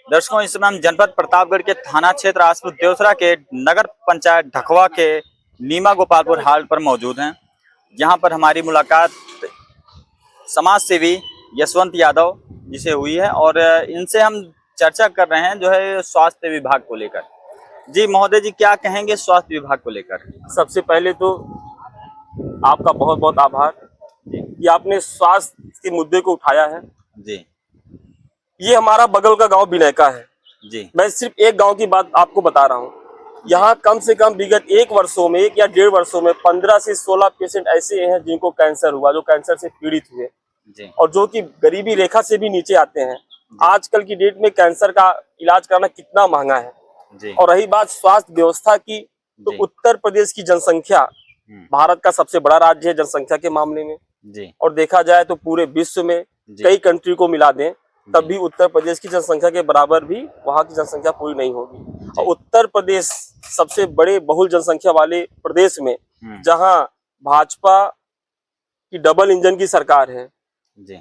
दर्शकों, इस समय हम जनपद प्रतापगढ़ के थाना क्षेत्र आसपुर देवसरा के नगर पंचायत ढकवा के नीमा गोपालपुर हाट पर मौजूद हैं। यहाँ पर हमारी मुलाकात समाज सेवी यशवंत यादव जी से हुई है और इनसे हम चर्चा कर रहे हैं जो है स्वास्थ्य विभाग को लेकर। जी महोदय जी, क्या कहेंगे स्वास्थ्य विभाग को लेकर? सबसे पहले तो आपका बहुत बहुत आभार कि आपने स्वास्थ्य के मुद्दे को उठाया है। जी, ये हमारा बगल का गांव बिनैका है। जी, मैं सिर्फ एक गांव की बात आपको बता रहा हूँ। यहाँ कम से कम विगत 1 वर्षों में 1 या 1.5 वर्षों में 15 से 16 पेशेंट ऐसे हैं जिनको कैंसर हुआ, जो कैंसर से पीड़ित हुए जी, और जो कि गरीबी रेखा से भी नीचे आते हैं। आजकल की डेट में कैंसर का इलाज कराना कितना महंगा है। जी, और रही बात स्वास्थ्य व्यवस्था की, तो जी, उत्तर प्रदेश की जनसंख्या भारत का सबसे बड़ा राज्य है जनसंख्या के मामले में। जी, और देखा जाए तो पूरे विश्व में जी, कई कंट्री को मिला दें तब भी उत्तर प्रदेश की जनसंख्या के बराबर भी वहाँ की जनसंख्या पूरी नहीं होगी। और उत्तर प्रदेश सबसे बड़े बहुल जनसंख्या वाले प्रदेश में, जहाँ भाजपा की डबल इंजन की सरकार है जी,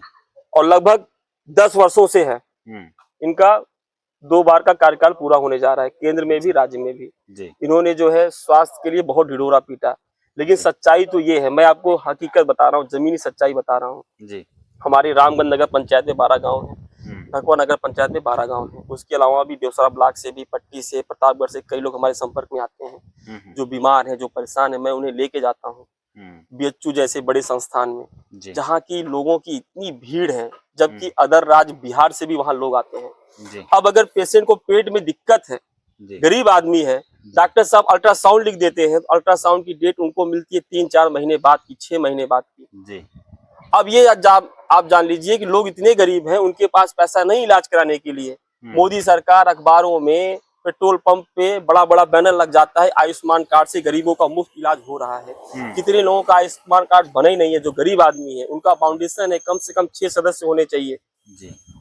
और लगभग 10 वर्षों से है। इनका 2 बार का कार्यकाल पूरा होने जा रहा है, केंद्र में भी राज्य में भी। जी, इन्होंने जो है स्वास्थ्य के लिए बहुत ढिढोरा पीटा, लेकिन सच्चाई तो ये है, मैं आपको हकीकत बता रहा हूँ, जमीनी सच्चाई बता रहा हूँ। जी, हमारी रामगंज नगर पंचायत में 12 गांव हैं, ढकवा नगर पंचायत में 12 गांव हैं। उसके अलावा भी देवसरा ब्लॉक से भी, पट्टी से, प्रतापगढ़ से कई लोग हमारे संपर्क में आते हैं जो बीमार हैं, जो परेशान हैं। मैं उन्हें लेके जाता हूँ बीएचयू जैसे बड़े संस्थान में, जहाँ की लोगों की इतनी भीड़ है, जबकि अदर राज्य बिहार से भी वहाँ लोग आते हैं। अब अगर पेशेंट को पेट में दिक्कत है, गरीब आदमी है, डॉक्टर साहब अल्ट्रासाउंड लिख देते हैं, तो अल्ट्रासाउंड की डेट उनको मिलती है 3-4 महीने बाद की, 6 महीने बाद की। अब ये आप जान लीजिए कि लोग इतने गरीब हैं, उनके पास पैसा नहीं इलाज कराने के लिए। मोदी सरकार अखबारों में, पेट्रोल पंप पे बड़ा बड़ा बैनर लग जाता है, आयुष्मान कार्ड से गरीबों का मुफ्त इलाज हो रहा है। कितने लोगों का आयुष्मान कार्ड बना ही नहीं है, जो गरीब आदमी है। उनका फाउंडेशन है, कम से कम 6 सदस्य होने चाहिए।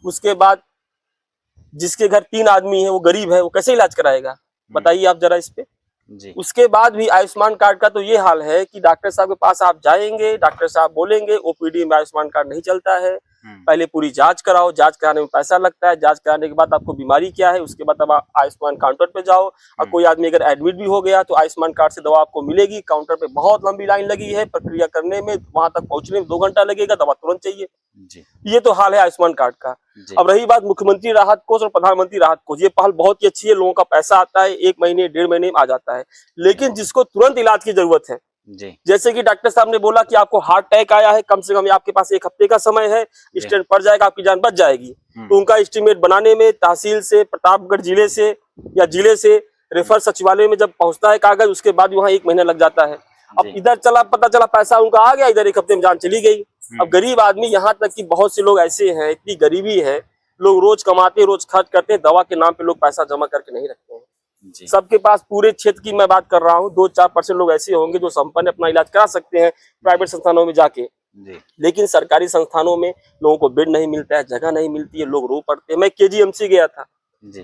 उसके बाद जिसके घर 3 आदमी है, वो गरीब है, वो कैसे इलाज कराएगा? बताइए आप जरा इस पे। उसके बाद भी आयुष्मान कार्ड का तो ये हाल है कि डॉक्टर साहब के पास आप जाएंगे, डॉक्टर साहब बोलेंगे ओपीडी में आयुष्मान कार्ड नहीं चलता है, पहले पूरी जांच कराओ, जांच कराने में पैसा लगता है, जांच कराने के बाद आपको बीमारी क्या है, उसके बाद अब आयुष्मान काउंटर पे जाओ। और कोई आदमी अगर एडमिट भी हो गया तो आयुष्मान कार्ड से दवा आपको मिलेगी। काउंटर पे बहुत लंबी लाइन लगी है, प्रक्रिया करने में, वहां तक पहुंचने में 2 घंटा लगेगा, दवा तुरंत चाहिए। ये तो हाल है आयुष्मान कार्ड का। अब रही बात मुख्यमंत्री राहत कोष और प्रधानमंत्री राहत कोष, ये पहल बहुत ही अच्छी है, लोगों का पैसा आता है, 1 महीने 1.5 महीने में आ जाता है। लेकिन जिसको तुरंत इलाज की जरूरत है, जैसे कि डॉक्टर साहब ने बोला कि आपको हार्ट अटैक आया है, कम से कम आपके पास 1 हफ्ते का समय है, स्टेंट पड़ जाएगा, आपकी जान बच जाएगी। तो उनका एस्टीमेट बनाने में तहसील से, प्रतापगढ़ जिले से या जिले से रेफर सचिवालय में जब पहुंचता है कागज, उसके बाद वहाँ 1 महीना लग जाता है। अब इधर पता चला पैसा उनका आ गया, इधर 1 हफ्ते में जान चली गई। अब गरीब आदमी, यहाँ तक कि बहुत से लोग ऐसे हैं, इतनी गरीबी है, लोग रोज कमाते, रोज खर्च करते हैं, दवा के नाम पे लोग पैसा जमा करके नहीं रखते हैं। सबके पास, पूरे क्षेत्र की मैं बात कर रहा हूँ, 2-4% लोग ऐसे होंगे जो संपन्न अपना इलाज करा सकते हैं प्राइवेट संस्थानों में जाके। लेकिन सरकारी संस्थानों में लोगों को बेड नहीं मिलता है, जगह नहीं मिलती है, लोग रो पड़ते हैं। मैं केजीएमसी गया था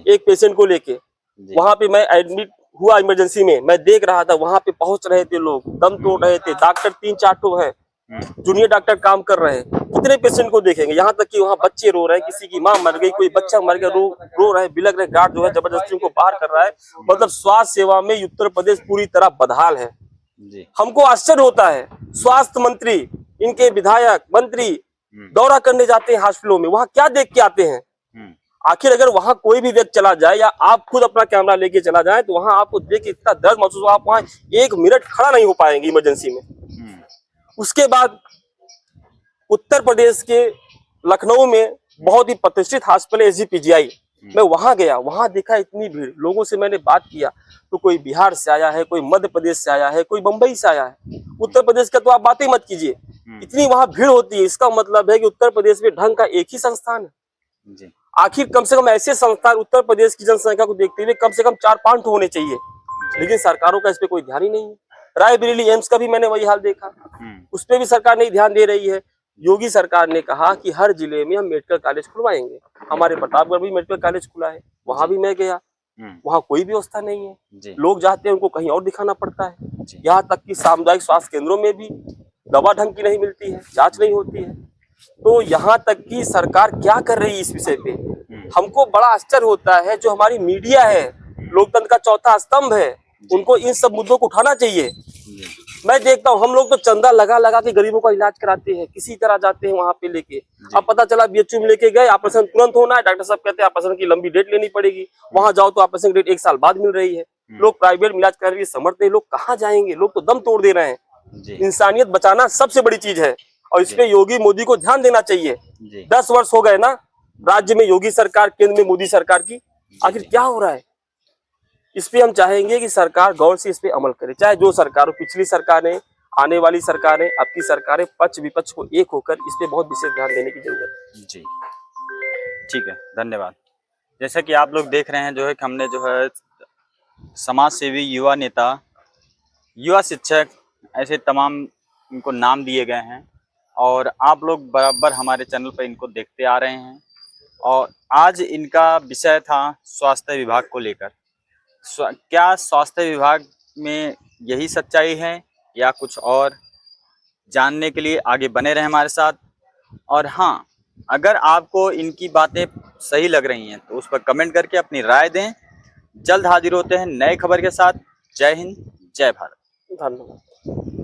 एक पेशेंट को लेके, वहां पे मैं एडमिट हुआ इमरजेंसी में, मैं देख रहा था, वहां पे पहुंच रहे थे लोग, दम तोड़ रहे थे, डॉक्टर 3-4 ठो हैं, जूनियर डॉक्टर काम कर रहे हैं, कितने पेशेंट को देखेंगे? यहाँ तक कि वहाँ बच्चे रो रहे हैं, किसी की माँ मर गई, कोई बच्चा मर गया, रो रहे, बिलक रहे, गार्ड जो है जबरदस्ती उनको बाहर कर रहा है। मतलब स्वास्थ्य सेवा में उत्तर प्रदेश पूरी तरह बदहाल है। हमको आश्चर्य होता है, स्वास्थ्य मंत्री, इनके विधायक, मंत्री दौरा करने जाते हैं हॉस्पिटलों में, वहाँ क्या देख के आते हैं? आखिर अगर वहां कोई भी व्यक्ति चला जाए या आप खुद अपना कैमरा लेके चला जाए तो वहां आपको देख के इतना दर्द महसूस हो, आप वहां 1 मिनट खड़ा नहीं हो पाएंगे इमरजेंसी में। उसके बाद उत्तर प्रदेश के लखनऊ में बहुत ही प्रतिष्ठित हॉस्पिटल एसजीपीजीआई, मैं वहां गया, वहां देखा इतनी भीड़, लोगों से मैंने बात किया तो कोई बिहार से आया है, कोई मध्य प्रदेश से आया है, कोई बंबई से आया है। उत्तर प्रदेश का तो आप बात ही मत कीजिए, इतनी वहां भीड़ होती है। इसका मतलब है कि उत्तर प्रदेश में ढंग का एक ही संस्थान है। आखिर कम से कम ऐसे संस्थान उत्तर प्रदेश की जनसंख्या को देखते हुए कम से कम 4-5 होने चाहिए, लेकिन सरकारों का इस पे कोई ध्यान ही नहीं है। रायबरेली एम्स का भी मैंने वही हाल देखा, उस पर भी सरकार नहीं ध्यान दे रही है। योगी सरकार ने कहा कि हर जिले में हम मेडिकल कॉलेज खुलवाएंगे, हमारे प्रतापगढ़ भी मेडिकल कॉलेज खुला है, वहां भी मैं गया, वहां कोई व्यवस्था नहीं है। लोग जाते हैं, उनको कहीं और दिखाना पड़ता है। यहाँ तक कि सामुदायिक स्वास्थ्य केंद्रों में भी दवा ढंग की नहीं मिलती है, जांच नहीं होती है। तो यहाँ तक कि सरकार क्या कर रही है इस विषय पे, हमको बड़ा आश्चर्य होता है, जो हमारी मीडिया है, लोकतंत्र का चौथा स्तंभ है, उनको इन सब मुद्दों को उठाना चाहिए। मैं देखता हूँ हम लोग तो चंदा लगा लगा के गरीबों का इलाज कराते हैं, किसी तरह जाते हैं वहां पे लेके। अब पता चला बीएचयू में लेके गए, ऑपरेशन तुरंत होना है, डॉक्टर साहब कहते हैं ऑपरेशन की लंबी डेट लेनी पड़ेगी। वहां जाओ तो ऑपरेशन की डेट 1 साल बाद मिल रही है। लोग प्राइवेट में इलाज कर रही है, समर्थ नहीं, लोग कहाँ जाएंगे, लोग तो दम तोड़ दे रहे हैं। इंसानियत बचाना सबसे बड़ी चीज है, और इस पे योगी मोदी को ध्यान देना चाहिए। 10 वर्ष हो गए ना राज्य में योगी सरकार, केंद्र में मोदी सरकार की, आखिर क्या हो रहा है? इस पे हम चाहेंगे कि सरकार गौर से इस पे अमल करे, चाहे जो सरकार हो, पिछली सरकारें, आने वाली सरकारें, अब की सरकारें, पक्ष विपक्ष को एक होकर इस पे बहुत विशेष ध्यान देने की जरूरत है। जी ठीक है, धन्यवाद। जैसा कि आप लोग देख रहे हैं, जो है कि हमने जो है समाज सेवी, युवा नेता, युवा शिक्षक, ऐसे तमाम इनको नाम दिए गए हैं, और आप लोग बराबर हमारे चैनल पर इनको देखते आ रहे हैं। और आज इनका विषय था स्वास्थ्य विभाग को लेकर। क्या स्वास्थ्य विभाग में यही सच्चाई है या कुछ और? जानने के लिए आगे बने रहें हमारे साथ। और हाँ, अगर आपको इनकी बातें सही लग रही हैं तो उस पर कमेंट करके अपनी राय दें। जल्द हाजिर होते हैं नए खबर के साथ। जय हिंद, जय भारत। धन्यवाद।